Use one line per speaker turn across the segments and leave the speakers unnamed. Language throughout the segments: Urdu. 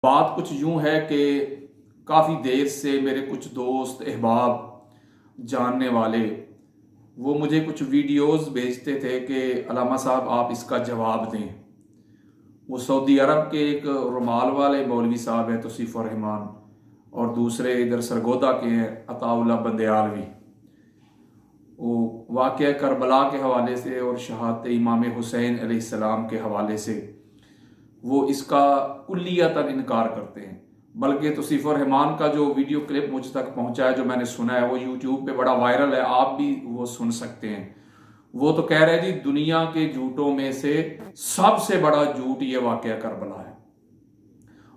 بات کچھ یوں ہے کہ کافی دیر سے میرے کچھ دوست احباب جاننے والے وہ مجھے کچھ ویڈیوز بھیجتے تھے کہ علامہ صاحب آپ اس کا جواب دیں۔ وہ سعودی عرب کے ایک رومال والے مولوی صاحب ہیں توصیف الرحمان، اور دوسرے ادھر سرگودا کے ہیں عطا اللہ بندیالوی۔ وہ واقعہ کربلا کے حوالے سے اور شہادت امام حسین علیہ السلام کے حوالے سے وہ اس کا کلیتاً انکار کرتے ہیں۔ بلکہ توصیف الرحمان کا جو ویڈیو کلپ مجھ تک پہنچا ہے، جو میں نے سنا ہے، وہ یوٹیوب پہ بڑا وائرل ہے، آپ بھی وہ سن سکتے ہیں۔ وہ تو کہہ رہے جی دنیا کے جھوٹوں میں سے سب سے بڑا جھوٹ یہ واقعہ کربلا ہے،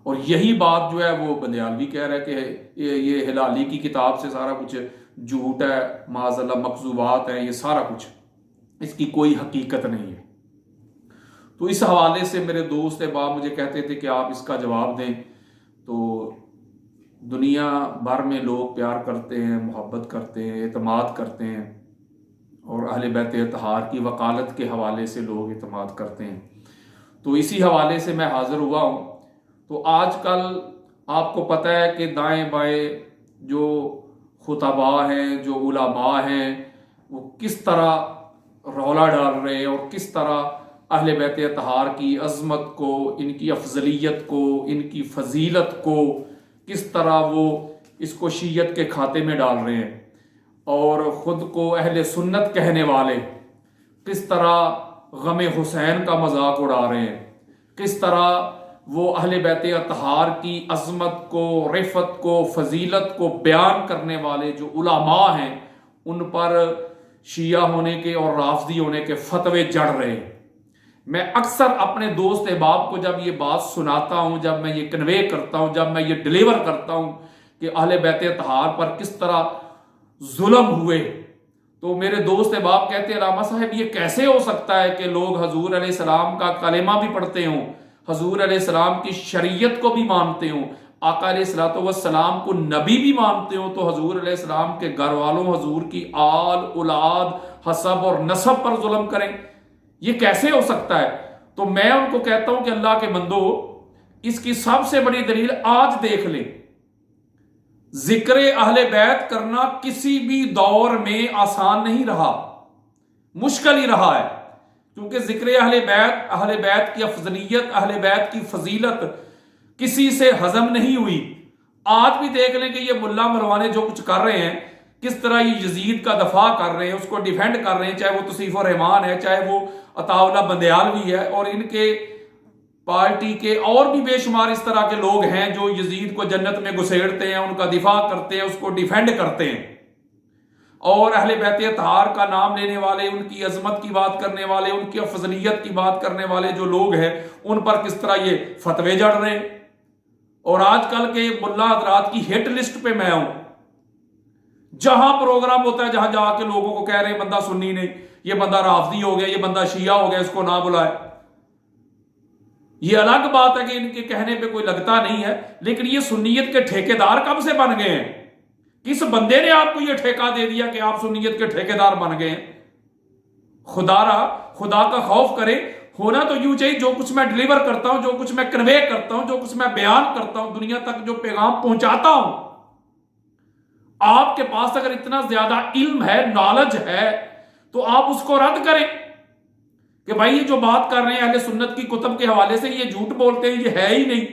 اور یہی بات جو ہے وہ بندیالوی کہہ رہا ہے کہ یہ ہلالی کی کتاب سے سارا کچھ جھوٹ ہے، معاذ اللہ مکذوبات ہیں، یہ سارا کچھ، اس کی کوئی حقیقت نہیں ہے۔ تو اس حوالے سے میرے دوست احباب مجھے کہتے تھے کہ آپ اس کا جواب دیں۔ تو دنیا بھر میں لوگ پیار کرتے ہیں، محبت کرتے ہیں، اعتماد کرتے ہیں، اور اہل بیت اطہار کی وکالت کے حوالے سے لوگ اعتماد کرتے ہیں۔ تو اسی حوالے سے میں حاضر ہوا ہوں۔ تو آج کل آپ کو پتہ ہے کہ دائیں بائیں جو خطباء ہیں، جو علماء ہیں، وہ کس طرح رولا ڈال رہے ہیں، اور کس طرح اہل بیت اطہار کی عظمت کو، ان کی افضلیت کو، ان کی فضیلت کو کس طرح وہ اس کو شیعت کے کھاتے میں ڈال رہے ہیں، اور خود کو اہل سنت کہنے والے کس طرح غم حسین کا مذاق اڑا رہے ہیں، کس طرح وہ اہل بیت اطہار کی عظمت کو، رفعت کو، فضیلت کو بیان کرنے والے جو علماء ہیں ان پر شیعہ ہونے کے اور رافضی ہونے کے فتوے جڑ رہے ہیں۔ میں اکثر اپنے دوست احباب کو جب یہ بات سناتا ہوں، جب میں یہ کنوے کرتا ہوں، جب میں یہ ڈیلیور کرتا ہوں کہ اہل بیت اطہار پر کس طرح ظلم ہوئے، تو میرے دوست احباب کہتے ہیں علامہ صاحب یہ کیسے ہو سکتا ہے کہ لوگ حضور علیہ السلام کا کلمہ بھی پڑھتے ہوں، حضور علیہ السلام کی شریعت کو بھی مانتے ہوں، آقا علیہ السلام کو نبی بھی مانتے ہوں، تو حضور علیہ السلام کے گھر والوں، حضور کی آل اولاد، حسب اور نسب پر ظلم کریں؟ یہ کیسے ہو سکتا ہے؟ تو میں ان کو کہتا ہوں کہ اللہ کے بندو، اس کی سب سے بڑی دلیل آج دیکھ لیں۔ ذکر اہل بیت کرنا کسی بھی دور میں آسان نہیں رہا، مشکل ہی رہا ہے، کیونکہ ذکر اہل بیت کی افضلیت، اہل بیت کی فضیلت کسی سے ہضم نہیں ہوئی۔ آج بھی دیکھ لیں کہ یہ ملا مروانے جو کچھ کر رہے ہیں، کس طرح یہ یزید کا دفاع کر رہے ہیں، اس کو ڈیفینڈ کر رہے ہیں، چاہے وہ توصیف الرحمان ہے، چاہے وہ عطا اللہ بندیالوی ہے، اور ان کے پارٹی کے اور بھی بے شمار اس طرح کے لوگ ہیں جو یزید کو جنت میں گھسیڑتے ہیں، ان کا دفاع کرتے ہیں، اس کو ڈیفینڈ کرتے ہیں، اور اہل بیت اطہار کا نام لینے والے، ان کی عظمت کی بات کرنے والے، ان کی فضلیت کی بات کرنے والے جو لوگ ہیں، ان پر کس طرح یہ فتوے جڑ رہے ہیں۔ اور آج کل کے ملا حضرات کی ہٹ لسٹ پہ میں ہوں، جہاں پروگرام ہوتا ہے، جہاں جا کے لوگوں کو کہہ رہے ہیں بندہ سنی نہیں، یہ بندہ رافضی ہو گیا، یہ بندہ شیعہ ہو گیا، اس کو نہ بلائے۔ یہ الگ بات ہے کہ ان کے کہنے پہ کوئی لگتا نہیں ہے، لیکن یہ سنیت کے ٹھیکیدار کب سے بن گئے ہیں؟ کس بندے نے آپ کو یہ ٹھیکہ دے دیا کہ آپ سنیت کے ٹھیکیدار بن گئے ہیں؟ خدا کا خوف کرے۔ ہونا تو یوں چاہیے، جو کچھ میں ڈیلیور کرتا ہوں، جو کچھ میں کنوے کرتا ہوں، جو کچھ میں بیان کرتا ہوں، دنیا تک جو پیغام پہنچاتا ہوں، آپ کے پاس اگر اتنا زیادہ علم ہے، نالج ہے، تو آپ اس کو رد کریں کہ بھائی یہ جو بات کر رہے ہیں اہل سنت کی کتب کے حوالے سے، یہ جھوٹ بولتے ہیں، یہ ہے ہی نہیں۔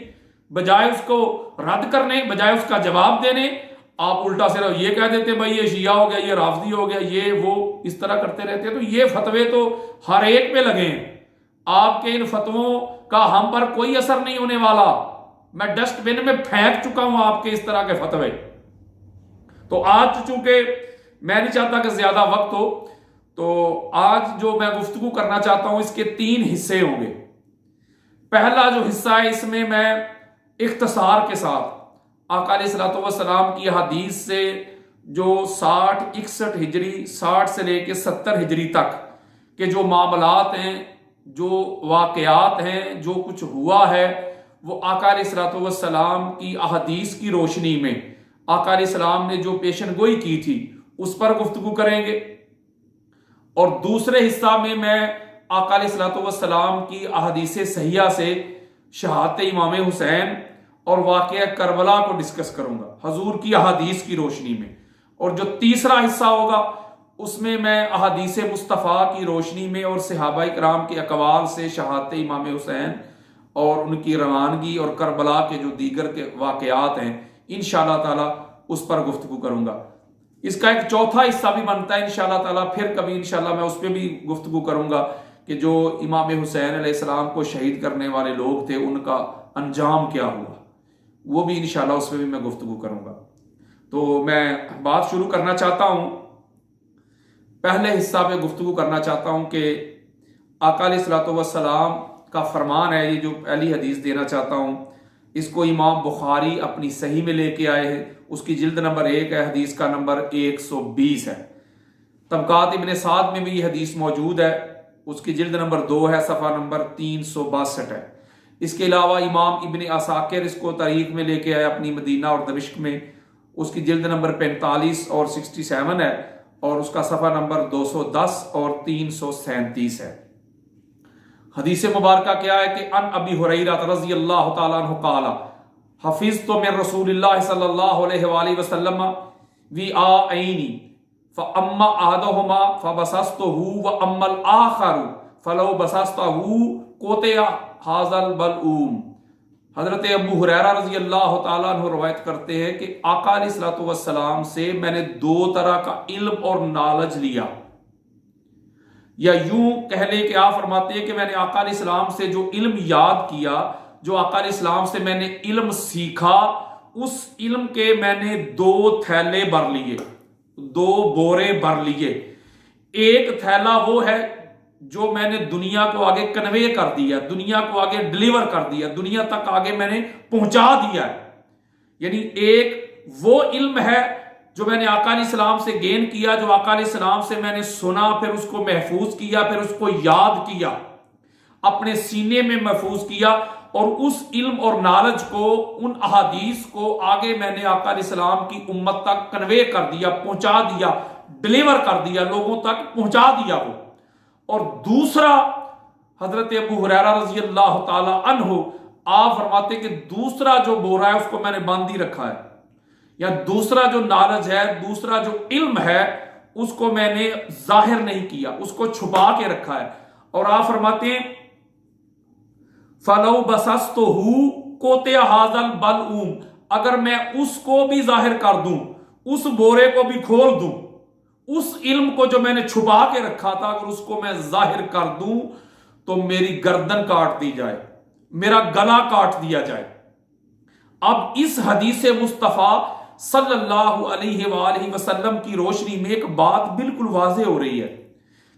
بجائے اس کو رد کرنے، بجائے اس کا جواب دینے، آپ الٹا صرف یہ کہہ دیتے ہیں بھائی یہ شیعہ ہو گیا، یہ رافضی ہو گیا، یہ وہ، اس طرح کرتے رہتے ہیں۔ تو یہ فتوے تو ہر ایک پہ لگے ہیں۔ آپ کے ان فتووں کا ہم پر کوئی اثر نہیں ہونے والا۔ میں ڈسٹ بن میں پھینک چکا ہوں آپ کے اس طرح کے فتوے۔ تو آج چونکہ میں نہیں چاہتا کہ زیادہ وقت ہو، تو آج جو میں گفتگو کرنا چاہتا ہوں اس کے 3 حصے ہوں گے۔ پہلا جو حصہ ہے اس میں میں اختصار کے ساتھ آقا علیہ السلام کی حدیث سے جو 60 61 ہجری، 60 سے لے کے 70 ہجری تک کے جو معاملات ہیں، جو واقعات ہیں، جو کچھ ہوا ہے، وہ آقا علیہ السلام کی احادیث کی روشنی میں آقا علیہ السلام نے جو پیشن گوئی کی تھی اس پر گفتگو کریں گے۔ اور دوسرے حصہ میں آقا علیہ السلام کی احادیث صحیحہ سے شہادت امام حسین اور واقعہ کربلا کو ڈسکس کروں گا حضور کی احادیث کی روشنی میں، اور جو تیسرا حصہ ہوگا اس میں احادیث مصطفیٰ کی روشنی میں اور صحابہ کرام کے اقوال سے شہادت امام حسین اور ان کی روانگی اور کربلا کے جو دیگر کے واقعات ہیں انشاءاللہ تعالی اس پر گفتگو کروں گا۔ اس کا ایک چوتھا حصہ بھی بنتا ہے انشاءاللہ تعالی، پھر کبھی انشاءاللہ میں اس پہ بھی گفتگو کروں گا کہ جو امام حسین علیہ السلام کو شہید کرنے والے لوگ تھے ان کا انجام کیا ہوا، وہ بھی انشاءاللہ اس پہ بھی میں گفتگو کروں گا۔ تو میں بات شروع کرنا چاہتا ہوں، پہلے حصہ پہ گفتگو کرنا چاہتا ہوں کہ آقا علیہ الصلوۃ والسلام کا فرمان ہے، یہ جو پہلی حدیث دینا چاہتا ہوں اس کو امام بخاری اپنی صحیح میں لے کے آئے ہیں، اس کی جلد نمبر 1 ہے، حدیث کا نمبر 120 ہے۔ طبقات ابن سعد میں بھی یہ حدیث موجود ہے، اس کی جلد نمبر 2 ہے، صفحہ نمبر 362 ہے۔ اس کے علاوہ امام ابن عساکر اس کو تاریخ میں لے کے آئے اپنی مدینہ اور دمشق میں، اس کی جلد نمبر 45 اور 67 ہے، اور اس کا صفحہ نمبر 210 اور 337 ہے۔ حدیث مبارکہ کیا ہے کہ ان ابی ہریرہ رضی اللہ تعالیٰ عنہ قال حفظت من رسول اللہ صلی اللہ علیہ وآلہ وسلم وعاءین فاما احدہما فبسطہ واما الاخر فلو بسطہ قطع ھذا البلعوم۔ حضرت ابو ہریرہ رضی اللہ تعالیٰ عنہ روایت کرتے ہیں کہ آقا علیہ الصلوۃ والسلام سے میں نے 2 طرح کا علم اور نالج لیا، یا یوں کہہ لے کہ آپ فرماتے ہیں کہ میں نے آقا علیہ السلام سے جو علم یاد کیا، جو آقا علیہ السلام سے میں نے علم سیکھا، اس علم کے میں نے 2 تھیلے بھر لیے، 2 بورے بھر لیے۔ ایک تھیلا وہ ہے جو میں نے دنیا کو آگے کنوے کر دیا، دنیا کو آگے ڈلیور کر دیا، دنیا تک آگے میں نے پہنچا دیا ہے، یعنی ایک وہ علم ہے جو میں نے آقا علیہ السلام سے گین کیا، جو آقا علیہ السلام سے میں نے سنا، پھر اس کو محفوظ کیا، پھر اس کو یاد کیا، اپنے سینے میں محفوظ کیا، اور اس علم اور نالج کو، ان احادیث کو آگے میں نے آقا علیہ السلام کی امت تک کنوے کر دیا، پہنچا دیا، ڈلیور کر دیا، لوگوں تک پہنچا دیا وہ۔ اور دوسرا حضرت ابو ہریرہ رضی اللہ تعالی عنہ آپ فرماتے کہ دوسرا جو بورا ہے اس کو میں نے باندھی رکھا ہے، یا دوسرا جو نالج ہے، دوسرا جو علم ہے اس کو میں نے ظاہر نہیں کیا، اس کو چھپا کے رکھا ہے۔ اور آپ فرماتے ہیں فَلَوْ بَسَسْتُهُ قُطِعَ هَذَا الْبَلْعُومُ، اگر میں اس کو بھی ظاہر کر دوں، اس بورے کو بھی کھول دوں، اس علم کو جو میں نے چھپا کے رکھا تھا اگر اس کو میں ظاہر کر دوں تو میری گردن کاٹ دی جائے، میرا گلا کاٹ دیا جائے۔ اب اس حدیث مصطفیٰ صلی اللہ علیہ وآلہ وسلم کی روشنی میں ایک بات بالکل واضح ہو رہی ہے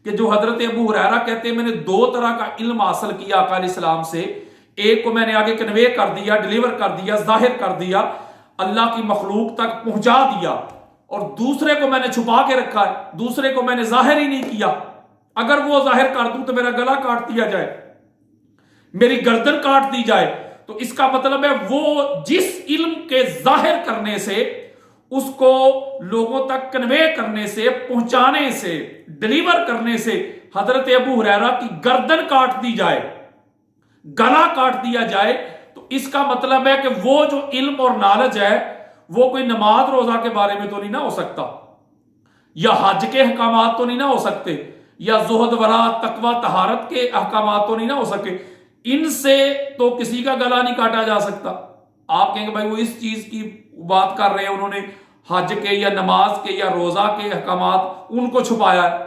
کہ جو حضرت ابو ہریرہ کہتے ہیں میں نے 2 طرح کا علم حاصل کیا آقا علیہ السلام سے، ایک کو میں نے آگے کنوے کر دیا، ڈلیور کر دیا، ظاہر کر دیا، اللہ کی مخلوق تک پہنچا دیا، اور دوسرے کو میں نے چھپا کے رکھا ہے، دوسرے کو میں نے ظاہر ہی نہیں کیا، اگر وہ ظاہر کر دوں تو میرا گلا کاٹ دیا جائے، میری گردن کاٹ دی جائے۔ تو اس کا مطلب ہے وہ جس علم کے ظاہر کرنے سے، اس کو لوگوں تک کنوے کرنے سے، پہنچانے سے، ڈلیور کرنے سے حضرت ابو ہریرہ کی گردن کاٹ دی جائے، گلا کاٹ دیا جائے، تو اس کا مطلب ہے کہ وہ جو علم اور نالج ہے وہ کوئی نماز روزہ کے بارے میں تو نہیں نہ ہو سکتا، یا حج کے احکامات تو نہیں نہ ہو سکتے، یا زہد ورع تقوی طہارت کے احکامات تو نہیں نہ ہو سکے، ان سے تو کسی کا گلا نہیں کاٹا جا سکتا۔ آپ کہیں گے بھائی وہ اس چیز کی بات کر رہے ہیں، انہوں نے حج کے یا نماز کے یا روزہ کے احکامات ان کو چھپایا ہے،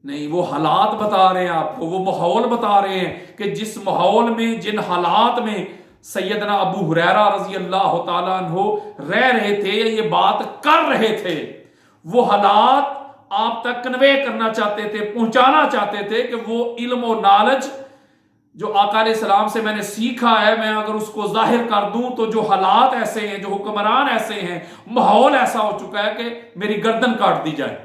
نہیں، وہ حالات بتا رہے ہیں آپ کو، وہ ماحول بتا رہے ہیں کہ جس ماحول میں، جن حالات میں سیدنا ابو ہریرہ رضی اللہ تعالیٰ عنہ رہ رہے تھے، یہ بات کر رہے تھے، وہ حالات آپ تک کنوے کرنا چاہتے تھے، پہنچانا چاہتے تھے کہ وہ علم و نالج جو آقا علیہ السلام سے میں نے سیکھا ہے، میں اگر اس کو ظاہر کر دوں تو جو حالات ایسے ہیں، جو حکمران ایسے ہیں، ماحول ایسا ہو چکا ہے کہ میری گردن کاٹ دی جائے۔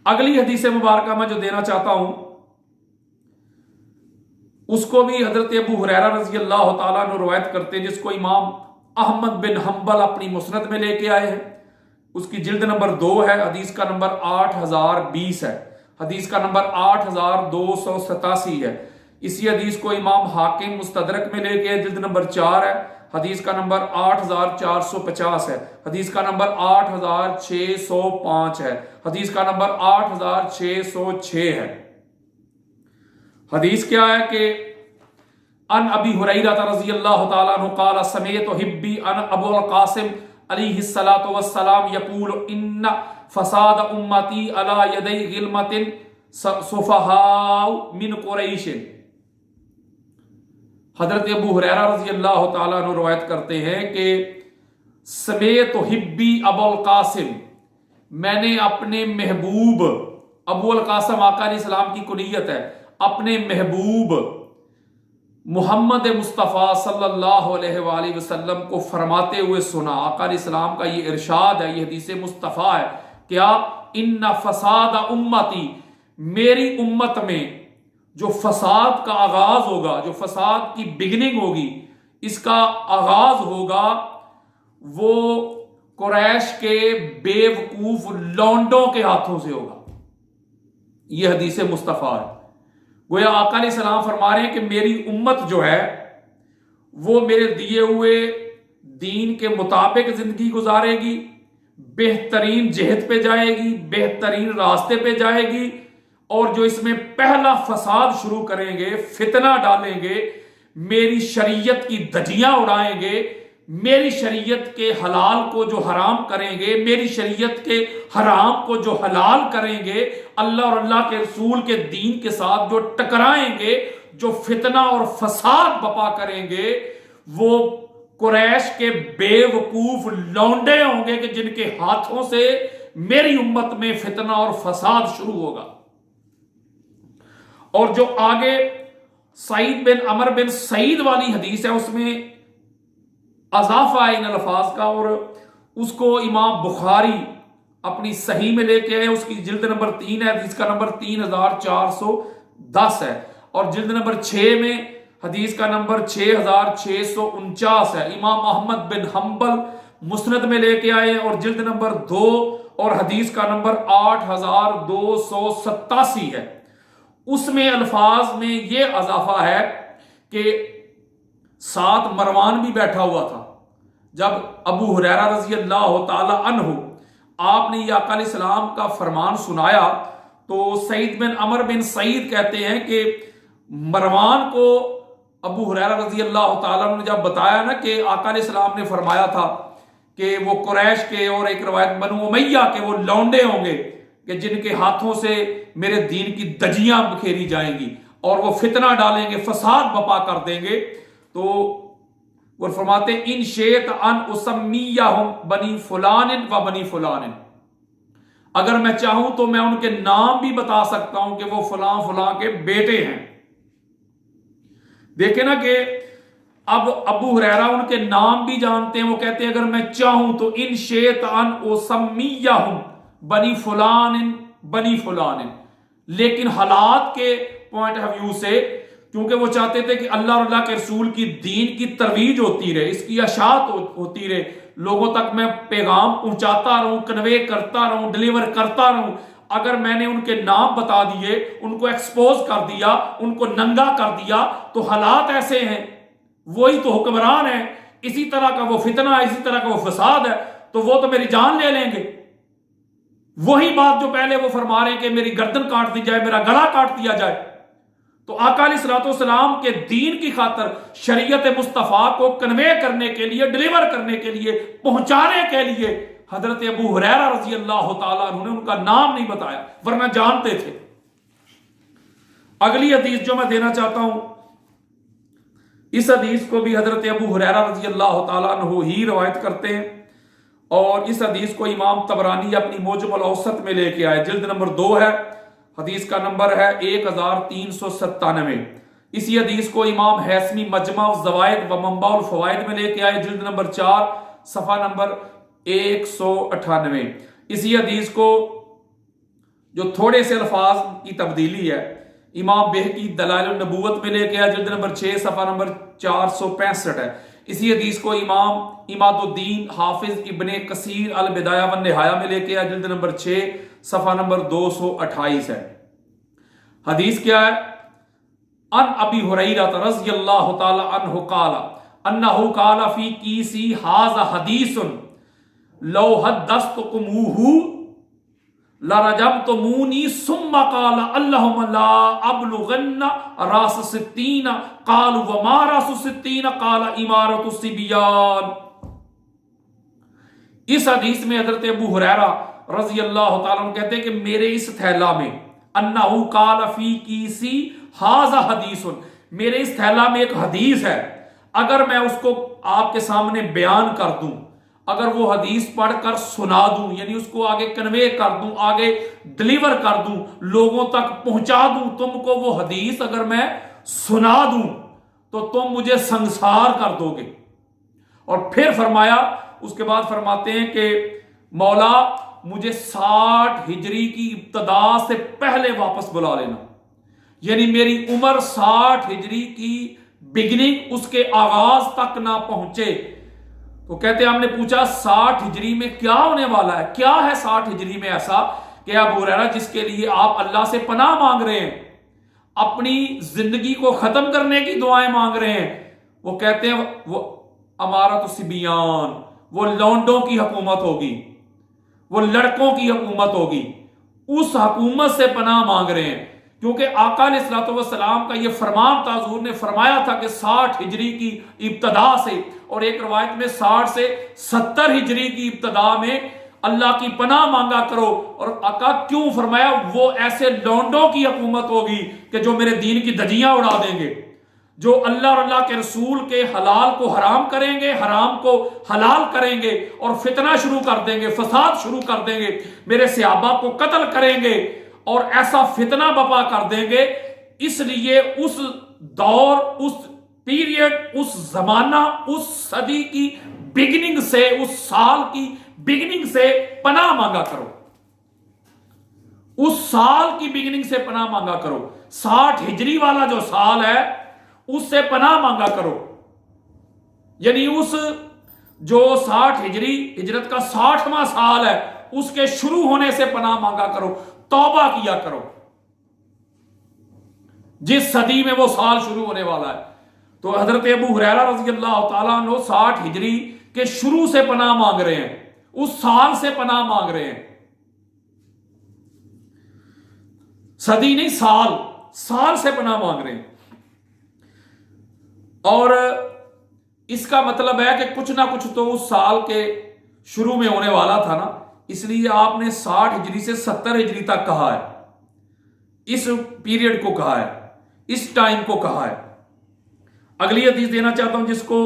اگلی حدیث مبارکہ میں جو دینا چاہتا ہوں اس کو بھی حضرت ابو ہریرہ رضی اللہ تعالیٰ عنہ روایت کرتے ہیں، جس کو امام احمد بن حنبل اپنی مسند میں لے کے آئے ہیں، اس کی جلد نمبر 2 ہے، حدیث کا نمبر 8020 ہے، حدیث کا نمبر 8287 ہے۔ اسی حدیث کو امام حاکم مستدرک میں لے کے جلد نمبر 4 ہے، حدیث کا نمبر 8450 ہے، حدیث کا نمبر 8605 ہے، حدیث کا نمبر 8606 ہے۔ حدیث کیا ہے کہ ان ابی ہریرہ رضی اللہ تعالیٰ عنہ قال سمعت حبی ان ابو القاسم علیہ الصلوۃ والسلام یقول ان فساد امتی علی یدی غلمۃ صفہاء من قریش۔ حضرت ابو ہریرہ رضی اللہ تعالیٰ عنہ روایت کرتے ہیں کہ سمعت حبی ابو القاسم، میں نے اپنے محبوب، ابو القاسم آقا علیہ السلام کی کنیت ہے، اپنے محبوب محمد مصطفیٰ صلی اللہ علیہ وآلہ وسلم کو فرماتے ہوئے سنا۔ آقا علیہ السلام کا یہ ارشاد ہے، یہ حدیث مصطفیٰ ہے، کیا ان فساد امتی، میری امت میں جو فساد کا آغاز ہوگا، جو فساد کی بگننگ ہوگی، اس کا آغاز ہوگا وہ قریش کے بے وقوف لونڈوں کے ہاتھوں سے ہوگا۔ یہ حدیث مصطفیٰ ہے۔ گویا آقا علیہ السلام فرما رہے ہیں کہ میری امت جو ہے وہ میرے دیے ہوئے دین کے مطابق زندگی گزارے گی، بہترین جہت پہ جائے گی، بہترین راستے پہ جائے گی، اور جو اس میں پہلا فساد شروع کریں گے، فتنہ ڈالیں گے، میری شریعت کی دھجیاں اڑائیں گے، میری شریعت کے حلال کو جو حرام کریں گے، میری شریعت کے حرام کو جو حلال کریں گے، اللہ اور اللہ کے رسول کے دین کے ساتھ جو ٹکرائیں گے، جو فتنہ اور فساد بپا کریں گے، وہ قریش کے بے وقوف لونڈے ہوں گے کہ جن کے ہاتھوں سے میری امت میں فتنہ اور فساد شروع ہوگا۔ اور جو آگے سعید بن عمر بن سعید والی حدیث ہے، اس میں اضافہ ہے ان الفاظ کا، اور اس کو امام بخاری اپنی صحیح میں لے کے آئے، اس کی جلد نمبر 3 ہے، حدیث کا نمبر 3410 ہے، اور جلد نمبر 6 میں حدیث کا نمبر 6649 ہے۔ امام احمد بن حنبل مسند میں لے کے آئے، اور جلد نمبر 2 اور حدیث کا نمبر 8287 ہے۔ اس میں الفاظ میں یہ اضافہ ہے کہ ساتھ مروان بھی بیٹھا ہوا تھا۔ جب ابو ہریرہ رضی اللہ تعالی عنہ آپ نے یہ آقا علیہ السلام کا فرمان سنایا، تو سعید بن عمر بن سعید کہتے ہیں کہ مروان کو ابو ہریرہ رضی اللہ تعالیٰ عنہ نے جب بتایا نا کہ آقا علیہ السلام نے فرمایا تھا کہ وہ قریش کے اور ایک روایت بنو امیہ کے وہ لونڈے ہوں گے کہ جن کے ہاتھوں سے میرے دین کی دجیاں بکھیری جائیں گی اور وہ فتنہ ڈالیں گے، فساد بپا کر دیں گے، تو وہ فرماتے ہیں ان شیط ان اسمیہم بنی فلان و بنی فلان، اگر میں چاہوں تو میں ان کے نام بھی بتا سکتا ہوں کہ وہ فلاں فلاں کے بیٹے ہیں۔ دیکھیں نا کہ اب ابو ہریرہ ان کے نام بھی جانتے ہیں، وہ کہتے ہیں اگر میں چاہوں تو ان شیط ان اسمیہم بنی فلان بنی فلان، لیکن حالات کے پوائنٹ آف ویو سے، کیونکہ وہ چاہتے تھے کہ اللہ اور اللہ کے رسول کی دین کی ترویج ہوتی رہے، اس کی اشاعت ہوتی رہے، لوگوں تک میں پیغام پہنچاتا رہوں، کنوے کرتا رہوں، ڈیلیور کرتا رہوں۔ اگر میں نے ان کے نام بتا دیے، ان کو ایکسپوز کر دیا، ان کو ننگا کر دیا، تو حالات ایسے ہیں، وہی تو حکمران ہیں، اسی طرح کا وہ فتنہ ہے، اسی طرح کا وہ فساد ہے، تو وہ تو میری جان لے لیں گے۔ وہی بات جو پہلے وہ فرما رہے ہیں کہ میری گردن کاٹ دی جائے، میرا گلا کاٹ دیا جائے، تو آقا علیہ الصلوۃ والسلام کے دین کی خاطر، شریعت مصطفیٰ کو کنوے کرنے کے لیے، ڈیلیور کرنے کے لیے، پہنچانے کے لیے حضرت ابو ہریرہ رضی اللہ تعالیٰ عنہ نے ان کا نام نہیں بتایا، ورنہ جانتے تھے۔ اگلی حدیث جو میں دینا چاہتا ہوں، اس حدیث کو بھی حضرت ابو ہریرہ رضی اللہ تعالیٰ عنہ ہی روایت کرتے ہیں، اور اس حدیث کو امام طبرانی اپنی موجم الاوسط میں لے کے آئے، جلد نمبر 2 ہے، حدیث کا نمبر ہے 1397۔ اسی حدیث کو امام حیثمی مجمع الزوائد و منبع الفوائد میں لے کے آئے، جلد نمبر 4 صفحہ نمبر 198۔ اسی حدیث کو جو تھوڑے سے الفاظ کی تبدیلی ہے، امام بہقی دلائل النبوت میں لے کے آئے، جلد نمبر 6 صفحہ نمبر 465 ہے۔ اسی حدیث کو امام اماد الدین حافظ ابن کثیر البدایہ والنہایہ میں لے کے آئے، جلد نمبر 6 صفحہ نمبر 228 ہے۔ حدیث کیا ہے؟ ان ابی ہریرہ رضی اللہ تعالی عنہ قال انہ قال فی کیسی ھذا حدیث لو حدثتکموہ لرجمتمونی ثم قال اللہم لا ابلغن راس ستین قالوا وما راس ستین قال امارۃ الصبیان۔ اس حدیث میں حضرت ابو ہریرہ رضی اللہ تعالیٰ عنہ کہتے ہیں کہ میرے اس تھیلا میں انہ قال فی کیسی ھذا حدیث، میرے اس تھیلا میں ایک حدیث ہے، اگر میں اس کو آپ کے سامنے بیان کر دوں، اگر وہ حدیث پڑھ کر سنا دوں، یعنی اس کو آگے کنوے کر دوں، آگے ڈلیور کر دوں، لوگوں تک پہنچا دوں، تم کو وہ حدیث اگر میں سنا دوں تو تم مجھے سنگسار کر دو گے۔ اور پھر فرمایا، اس کے بعد فرماتے ہیں کہ مولا مجھے 60 ہجری کی ابتدا سے پہلے واپس بلا لینا، یعنی میری عمر 60 ہجری کی بگننگ اس کے آغاز تک نہ پہنچے۔ تو کہتے ہیں ہم نے پوچھا 60 ہجری میں کیا ہونے والا ہے، کیا ہے 60 ہجری میں ایسا کہ ابو ہریرہ جس کے لیے آپ اللہ سے پناہ مانگ رہے ہیں، اپنی زندگی کو ختم کرنے کی دعائیں مانگ رہے ہیں؟ وہ کہتے ہیں وہ امارۃ الصبیان، وہ لونڈوں کی حکومت ہوگی، وہ لڑکوں کی حکومت ہوگی، اس حکومت سے پناہ مانگ رہے ہیں، کیونکہ آقا علیہ الصلوۃ والسلام کا یہ فرمان تھا، حضور نے فرمایا تھا کہ 60 ہجری کی ابتدا سے، اور ایک روایت میں 60 سے 70 ہجری کی ابتدا میں اللہ کی پناہ مانگا کرو۔ اور آقا کیوں فرمایا؟ وہ ایسے لونڈوں کی حکومت ہوگی کہ جو میرے دین کی دھجیاں اڑا دیں گے، جو اللہ اور اللہ کے رسول کے حلال کو حرام کریں گے، حرام کو حلال کریں گے، اور فتنہ شروع کر دیں گے، فساد شروع کر دیں گے، میرے صحابہ کو قتل کریں گے اور ایسا فتنہ بپا کر دیں گے۔ اس لیے اس دور، اس پیریڈ، اس زمانہ، اس صدی کی بگننگ سے، اس سال کی بگننگ سے پناہ مانگا کرو، اس سال کی بگننگ سے پناہ مانگا کرو۔ 60 ہجری والا جو سال ہے اس سے پناہ مانگا کرو، یعنی اس جو 60 ہجری ہجرت کا 60واں سال ہے اس کے شروع ہونے سے پناہ مانگا کرو، توبہ کیا کرو، جس صدی میں وہ سال شروع ہونے والا ہے۔ تو حضرت ابو ہریرہ رضی اللہ تعالیٰ عنہ 60 ہجری کے شروع سے پناہ مانگ رہے ہیں، اس سال سے پناہ مانگ رہے ہیں، صدی نہیں، سال سے پناہ مانگ رہے ہیں۔ اور اس کا مطلب ہے کہ کچھ نہ کچھ تو اس سال کے شروع میں ہونے والا تھا نا، اس لیے آپ نے 60 ہجری سے 70 ہجری تک کہا ہے، اس پیریڈ کو کہا ہے، اس ٹائم کو کہا ہے۔ اگلی حدیث دینا چاہتا ہوں جس کو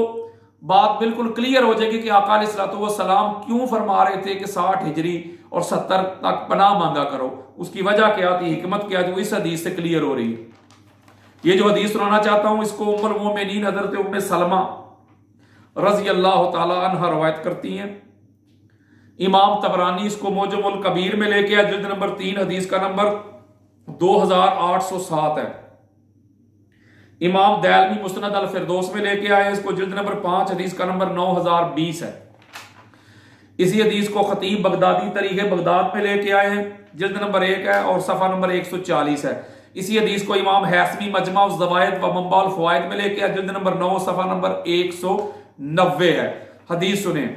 بات بالکل کلیئر ہو جائے گی کہ آقا علیہ الصلوۃ والسلام کیوں فرما رہے تھے کہ 60 ہجری اور 70 تک پناہ مانگا کرو، اس کی وجہ کیا تھی، حکمت کیا تھی، وہ اس حدیث سے کلیئر ہو رہی ہے۔ یہ جو حدیث سنانا چاہتا ہوں اس کو ام المومنین حضرت ام سلمہ رضی اللہ تعالی عنہ روایت کرتی ہیں۔ امام طبرانی اس کو معجم الکبیر میں لے کے آیا، جلد نمبر 3، حدیث کا نمبر 2807 ہے۔ امام دیلمی مسند الفردوس میں لے کے آئے اس کو، جلد نمبر 5، حدیث کا نمبر 9020 ہے۔ اسی حدیث کو خطیب بغدادی تاریخ بغداد میں لے کے آئے ہیں، جلد نمبر 1 ہے اور صفحہ نمبر 140 ہے۔ اسی حدیث کو امام حیثمی مجمع الزوائد و منبع الفوائد میں لے کے آئے، جلد نمبر 9، صفحہ نمبر 190 ہے۔ حدیث سنیں،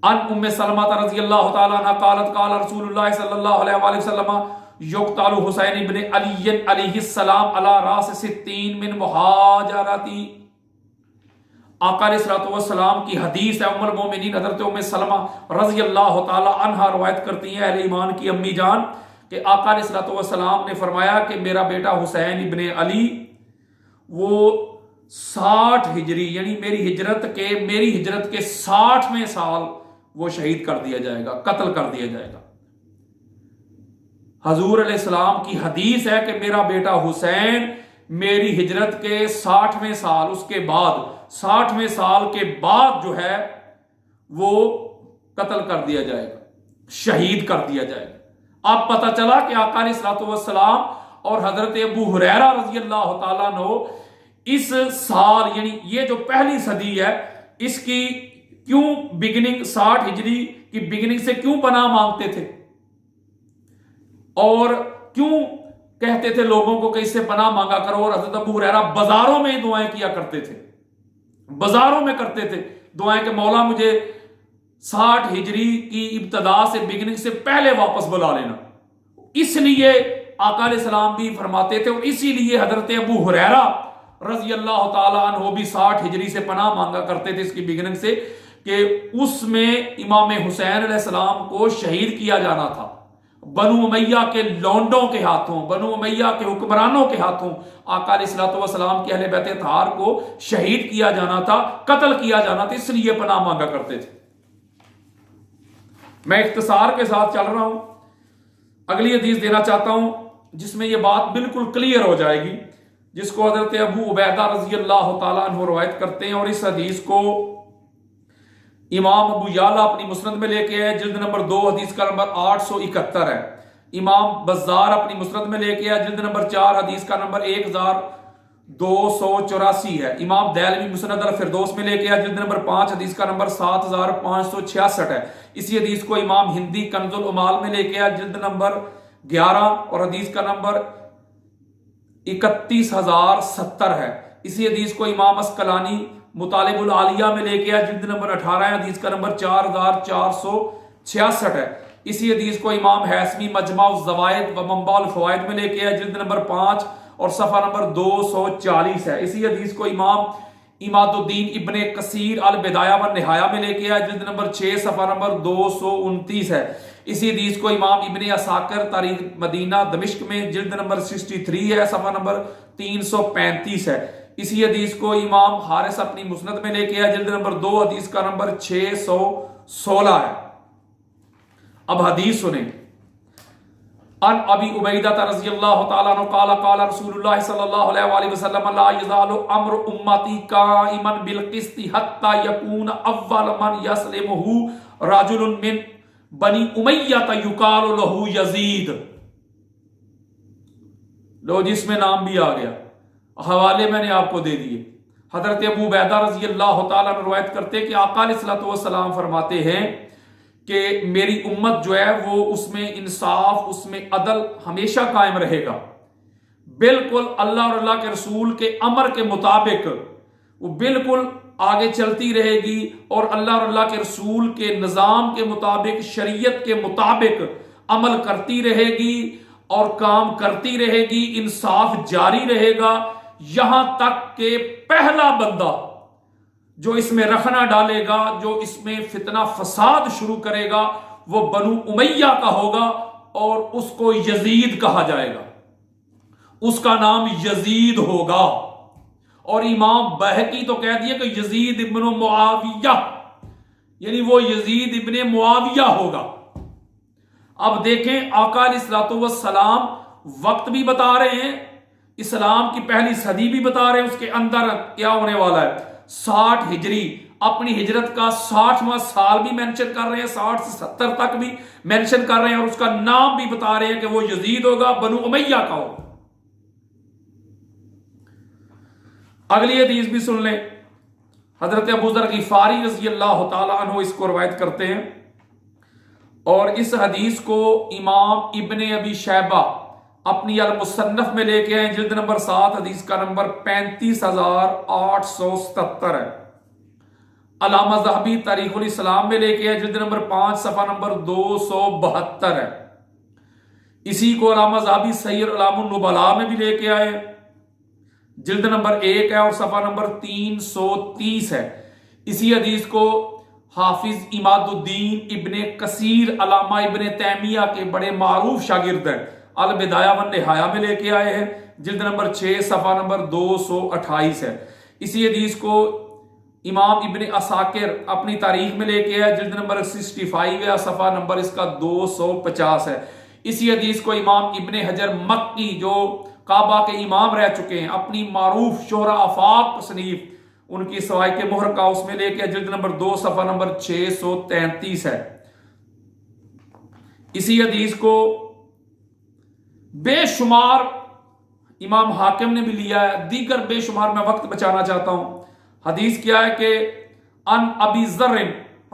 ان ام سلمہ رضی اللہ تعالی عنہ قالت قال رسول اللہ صلی اللہ علیہ وآلہ وسلم یقتل حسین ابن علی علیہ السلام علی راس 60 من مہاجرتی۔ آقا علیہ الصلوۃ والسلام کی حدیث ہے، ام المومنین حضرت ام سلمہ رضی اللہ تعالی عنہ روایت کرتی ہیں، اہل ایمان کی امی جان، کہ آقا علیہ الصلوۃ والسلام نے فرمایا کہ میرا بیٹا حسین ابن علی وہ 60 ہجری یعنی میری ہجرت کے 60ویں سال وہ شہید کر دیا جائے گا، قتل کر دیا جائے گا۔ حضور علیہ السلام کی حدیث ہے کہ میرا بیٹا حسین میری ہجرت کے 60ویں سال، اس کے بعد 60ویں سال کے بعد جو ہے وہ قتل کر دیا جائے گا، شہید کر دیا جائے گا۔ اب پتہ چلا کہ آقا علیہ الصلوۃ والسلام اور حضرت ابو ہریرہ رضی اللہ تعالیٰ عنہ اس سال یعنی یہ جو پہلی صدی ہے اس کی کیوں بگننگ 60 ہجری کی بگننگ سے کیوں پناہ مانگتے تھے، اور کیوں کہتے تھے لوگوں کو کہ اس سے پناہ مانگا کرو، اور حضرت ابو ہریرہ بازاروں میں دعائیں کیا کرتے تھے، بازاروں میں کرتے تھے دعائیں کہ مولا مجھے 60 ہجری کی ابتدا سے بگننگ سے پہلے واپس بلا لینا۔ اس لیے آقا علیہ السلام بھی فرماتے تھے، اور اسی لیے حضرت ابو ہریرہ رضی اللہ تعالیٰ عنہ بھی 60 ہجری سے پناہ مانگا کرتے تھے اس کی بگننگ سے، کہ اس میں امام حسین علیہ السلام کو شہید کیا جانا تھا، بنو امیہ کے لونڈوں کے ہاتھوں، بنو امیہ کے حکمرانوں کے ہاتھوں آقا علیہ السلام کے اہل بیت اطہار کو شہید کیا جانا تھا، قتل کیا جانا تھا، اس لیے پناہ مانگا کرتے تھے۔ میں اختصار کے ساتھ چل رہا ہوں، اگلی حدیث دینا چاہتا ہوں جس میں یہ بات بالکل کلیئر ہو جائے گی، جس کو حضرت ابو عبیدہ رضی اللہ تعالیٰ عنہ روایت کرتے ہیں، اور اس حدیث کو امام ابو یعلا اپنی مسند میں لے کے آئے، جلد نمبر 2 حدیث کا نمبر 871 ہے۔ امام بزار اپنی مسند میں لے کے آئے، جلد نمبر 4 حدیث کا نمبر 1284 ہے۔ امام دیلمی مسند الفردوس میں لے کے آئے، جلد نمبر 5 حدیث کا نمبر 7566 ہے۔ اسی حدیث کو امام ہندی کنز العمال میں لے کے آئے، جلد نمبر 11 اور حدیث کا نمبر 31070 ہے۔ اسی حدیث کو امام اسقلانی مطالب العالیہ میں لے کے آئے، جلد نمبر 18 ہے، حدیث کا نمبر 4466 ہے۔ اسی حدیث کو امام حیثمی مجمع الزوائد و منبع الفوائد میں لے کے آئے، جلد نمبر 5 اور صفحہ نمبر 240 ہے۔ اسی حدیث کو امام اماد الدین ابن کثیر البدایہ و نہایہ میں لے کے آئے، جلد نمبر 6 صفحہ نمبر 229 ہے۔ اسی حدیث کو امام ابن عساکر تاریخ مدینہ دمشق میں جلد نمبر 63 ہے، صفحہ نمبر 335 ہے۔ اسی حدیث کو امام حارث اپنی مسند میں لے کے آئے، جلد نمبر 2 حدیث کا نمبر 616 ہے۔ اب حدیث سنیں۔ ان ابی عبیدہ رضی اللہ تعالیٰ عنہ قال قال رسول اللہ صلی اللہ علیہ وآلہ وسلم لا یزال امر امتی قائما بالقسط حتی یکون اول من یسلمہ رجل من بنی امیہ یقال لہ یزید۔ لو جس میں نام بھی آ گیا، حوالے میں نے آپ کو دے دیے۔ حضرت ابو عبیدہ رضی اللہ تعالیٰ عنہ روایت کرتے کہ آقا علیہ السلام فرماتے ہیں کہ میری امت جو ہے وہ اس میں انصاف، اس میں عدل ہمیشہ قائم رہے گا، بالکل اللہ اور اللہ کے رسول کے امر کے مطابق وہ بالکل آگے چلتی رہے گی، اور اللہ اور اللہ کے رسول کے نظام کے مطابق، شریعت کے مطابق عمل کرتی رہے گی اور کام کرتی رہے گی، انصاف جاری رہے گا، یہاں تک کہ پہلا بندہ جو اس میں رخنا ڈالے گا، جو اس میں فتنہ فساد شروع کرے گا، وہ بنو امیہ کا ہوگا، اور اس کو یزید کہا جائے گا، اس کا نام یزید ہوگا۔ اور امام بہقی تو کہہ دیا کہ یزید ابن معاویہ، یعنی وہ یزید ابن معاویہ ہوگا۔ اب دیکھیں آقا علیہ السلام وقت بھی بتا رہے ہیں، اسلام کی پہلی صدی بھی بتا رہے ہیں، اس کے اندر کیا ہونے والا ہے، 60 ہجری، اپنی ہجرت کا 60واں سال بھی مینشن کر رہے ہیں، 60 سے 70 تک بھی مینشن کر رہے ہیں، اور اس کا نام بھی بتا رہے ہیں کہ وہ یزید ہوگا، بنو امیہ کا ہوگا۔ اگلی حدیث بھی سن لیں۔ حضرت ابو ذر غفاری رضی اللہ تعالیٰ عنہ اس کو روایت کرتے ہیں، اور اس حدیث کو امام ابن ابی شیبہ اپنی المصنف میں لے کے آئے، جلد نمبر 7 حدیث کا نمبر 35877 ہے۔ علامہ ذہبی تاریخ الاسلام میں لے کے آئے، جلد نمبر 5 صفحہ نمبر 272 ہے۔ اسی کو علامہ ذہبی سیر علام النبلاء میں بھی لے کے آئے، جلد نمبر 1 ہے اور صفحہ نمبر 330 ہے۔ اسی حدیث کو حافظ اماد الدین ابن کثیر علامہ ابن تیمیہ کے بڑے معروف شاگرد ہیں، البدایہ و نہایہ میں لے کے آئے ہیں، جلد نمبر 6 صفحہ نمبر 228 ہے۔ اسی حدیث کو امام ابن عساکر اپنی تاریخ میں لے کے آئے، جلد نمبر 65 ہے، صفحہ نمبر اس کا 250 ہے۔ اسی حدیث کو امام ابن حجر مکی جو کعبہ کے امام رہ چکے ہیں، اپنی معروف شہرہ آفاق تصنیف ان کی سوائے کے مہر کا اس میں لے کے جلد نمبر 2 صفحہ نمبر 633 ہے۔ اسی حدیث کو بے شمار امام حاکم نے بھی لیا ہے، دیگر بے شمار میں وقت بچانا چاہتا ہوں۔ حدیث کیا ہے کہ ان ابی ذر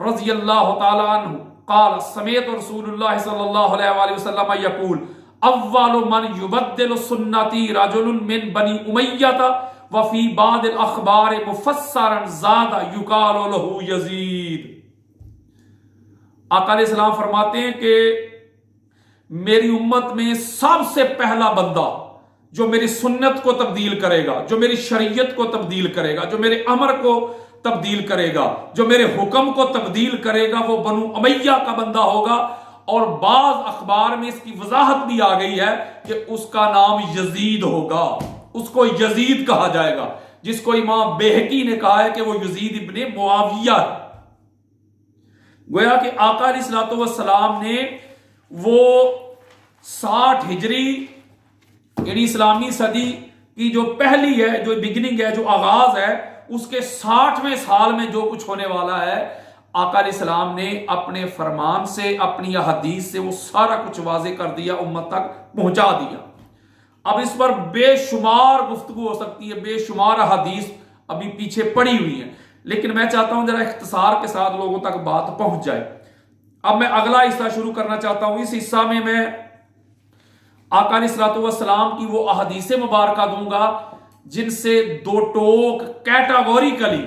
رضی اللہ تعالی عنہ قال سمعت رسول اللہ صلی اللہ علیہ وآلہ وسلم یقول اول من یبدل سنتی رجل من بنی امیہ وفی بعض الاخبار مفسرا زاد یقال له یزید۔ آقا علیہ السلام فرماتے ہیں کہ میری امت میں سب سے پہلا بندہ جو میری سنت کو تبدیل کرے گا، جو میری شریعت کو تبدیل کرے گا، جو میرے امر کو تبدیل کرے گا، جو میرے حکم کو تبدیل کرے گا، وہ بنو امیہ کا بندہ ہوگا۔ اور بعض اخبار میں اس کی وضاحت بھی آ گئی ہے کہ اس کا نام یزید ہوگا، اس کو یزید کہا جائے گا، جس کو امام بیہقی نے کہا ہے کہ وہ یزید ابن معاویہ ہے۔ گویا کہ آقا علیہ الصلوۃ والسلام نے وہ 60 ہجری یعنی اسلامی صدی کی جو پہلی ہے، جو بگننگ ہے، جو آغاز ہے، اس کے 60ویں سال میں جو کچھ ہونے والا ہے، آقا علیہ السلام نے اپنے فرمان سے، اپنی حدیث سے وہ سارا کچھ واضح کر دیا، امت تک پہنچا دیا۔ اب اس پر بے شمار گفتگو ہو سکتی ہے، بے شمار حدیث ابھی پیچھے پڑی ہوئی ہیں، لیکن میں چاہتا ہوں ذرا اختصار کے ساتھ لوگوں تک بات پہنچ جائے۔ اب میں اگلا حصہ شروع کرنا چاہتا ہوں۔ اس حصہ میں آقا علیہ الصلوۃ والسلام کی وہ احادیث مبارکہ دوں گا جن سے دو ٹوک کیٹاگوریکلی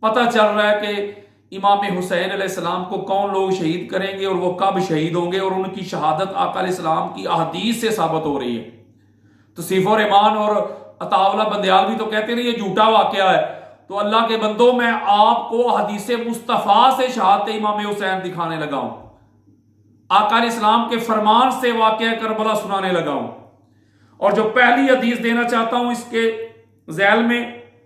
پتہ چل رہا ہے کہ امام حسین علیہ السلام کو کون لوگ شہید کریں گے اور وہ کب شہید ہوں گے، اور ان کی شہادت آقا علیہ السلام کی احادیث سے ثابت ہو رہی ہے۔ توصیف و رحمان اور عطا اللہ بندیال بھی تو کہتے ہیں یہ جھوٹا واقعہ ہے، تو اللہ کے بندوں میں آپ کو حدیث مصطفیٰ سے شہادت امام حسین دکھانے لگا ہوں، آقا علیہ السلام کے فرمان سے واقعہ کربلا سنانے لگا ہوں۔ اور جو پہلی حدیث دینا چاہتا ہوں اس کے ذیل میں